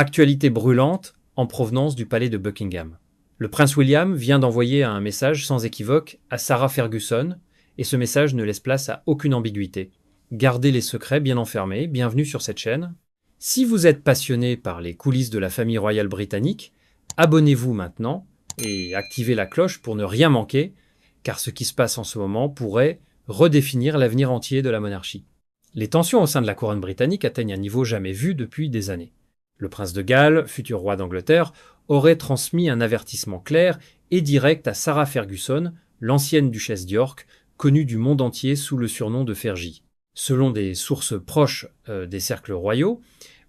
Actualité brûlante en provenance du palais de Buckingham. Le prince William vient d'envoyer un message sans équivoque à Sarah Ferguson, et ce message ne laisse place à aucune ambiguïté. Gardez les secrets bien enfermés, bienvenue sur cette chaîne. Si vous êtes passionné par les coulisses de la famille royale britannique, abonnez-vous maintenant et activez la cloche pour ne rien manquer, car ce qui se passe en ce moment pourrait redéfinir l'avenir entier de la monarchie. Les tensions au sein de la couronne britannique atteignent un niveau jamais vu depuis des années. Le prince de Galles, futur roi d'Angleterre, aurait transmis un avertissement clair et direct à Sarah Ferguson, l'ancienne duchesse d'York, connue du monde entier sous le surnom de Fergie. Selon des sources proches des cercles royaux,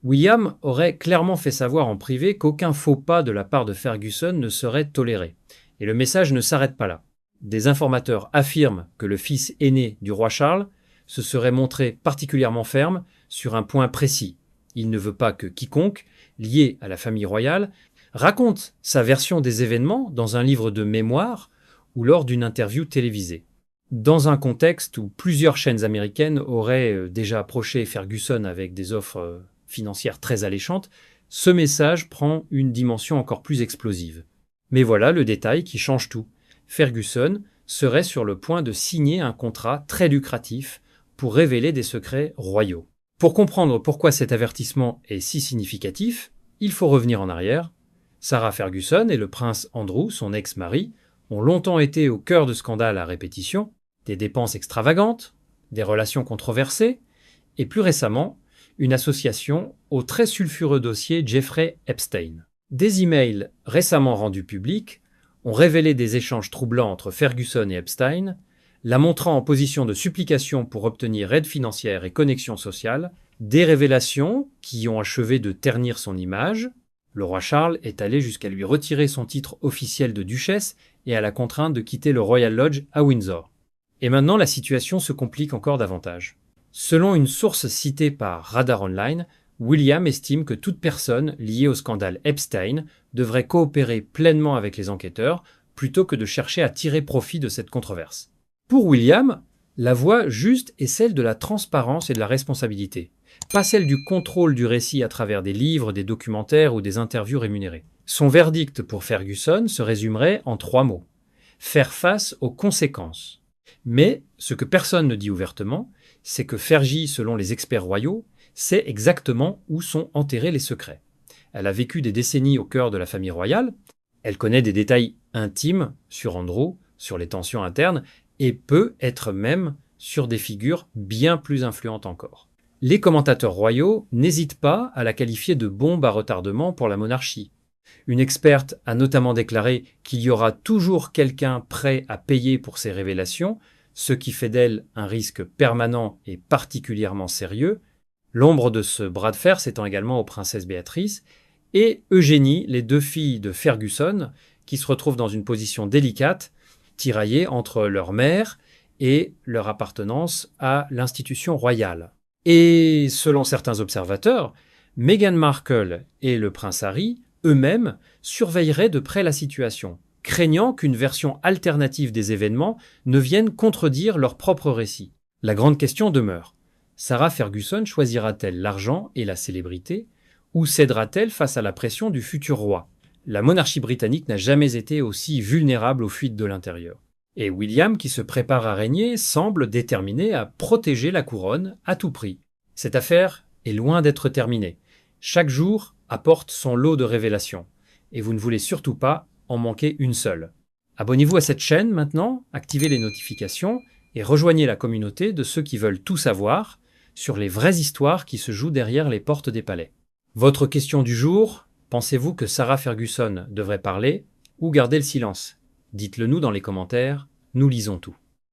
William aurait clairement fait savoir en privé qu'aucun faux pas de la part de Ferguson ne serait toléré. Et le message ne s'arrête pas là. Des informateurs affirment que le fils aîné du roi Charles se serait montré particulièrement ferme sur un point précis. Il ne veut pas que quiconque, lié à la famille royale, raconte sa version des événements dans un livre de mémoire ou lors d'une interview télévisée. Dans un contexte où plusieurs chaînes américaines auraient déjà approché Ferguson avec des offres financières très alléchantes, ce message prend une dimension encore plus explosive. Mais voilà le détail qui change tout. Ferguson serait sur le point de signer un contrat très lucratif pour révéler des secrets royaux. Pour comprendre pourquoi cet avertissement est si significatif, il faut revenir en arrière. Sarah Ferguson et le prince Andrew, son ex-mari, ont longtemps été au cœur de scandales à répétition, des dépenses extravagantes, des relations controversées, et plus récemment, une association au très sulfureux dossier Jeffrey Epstein. Des emails récemment rendus publics ont révélé des échanges troublants entre Ferguson et Epstein, la montrant en position de supplication pour obtenir aide financière et connexion sociale, des révélations qui ont achevé de ternir son image. Le roi Charles est allé jusqu'à lui retirer son titre officiel de duchesse et à la contrainte de quitter le Royal Lodge à Windsor. Et maintenant, la situation se complique encore davantage. Selon une source citée par Radar Online, William estime que toute personne liée au scandale Epstein devrait coopérer pleinement avec les enquêteurs plutôt que de chercher à tirer profit de cette controverse. Pour William, la voie juste est celle de la transparence et de la responsabilité, pas celle du contrôle du récit à travers des livres, des documentaires ou des interviews rémunérées. Son verdict pour Ferguson se résumerait en 3 mots. Faire face aux conséquences. Mais ce que personne ne dit ouvertement, c'est que Fergie, selon les experts royaux, sait exactement où sont enterrés les secrets. Elle a vécu des décennies au cœur de la famille royale, elle connaît des détails intimes sur Andrew, sur les tensions internes, et peut être même sur des figures bien plus influentes encore. Les commentateurs royaux n'hésitent pas à la qualifier de bombe à retardement pour la monarchie. Une experte a notamment déclaré qu'il y aura toujours quelqu'un prêt à payer pour ces révélations, ce qui fait d'elle un risque permanent et particulièrement sérieux. L'ombre de ce bras de fer s'étend également aux princesses Béatrice et Eugénie, les 2 filles de Ferguson, qui se retrouvent dans une position délicate, tiraillées entre leur mère et leur appartenance à l'institution royale. Et selon certains observateurs, Meghan Markle et le prince Harry eux-mêmes surveilleraient de près la situation, craignant qu'une version alternative des événements ne vienne contredire leur propre récit. La grande question demeure. Sarah Ferguson choisira-t-elle l'argent et la célébrité, ou cédera-t-elle face à la pression du futur roi? La monarchie britannique n'a jamais été aussi vulnérable aux fuites de l'intérieur. Et William, qui se prépare à régner, semble déterminé à protéger la couronne à tout prix. Cette affaire est loin d'être terminée. Chaque jour apporte son lot de révélations, et vous ne voulez surtout pas en manquer une seule. Abonnez-vous à cette chaîne maintenant, activez les notifications et rejoignez la communauté de ceux qui veulent tout savoir sur les vraies histoires qui se jouent derrière les portes des palais. Votre question du jour: pensez-vous que Sarah Ferguson devrait parler ou garder le silence? Dites-le nous dans les commentaires, nous lisons tout.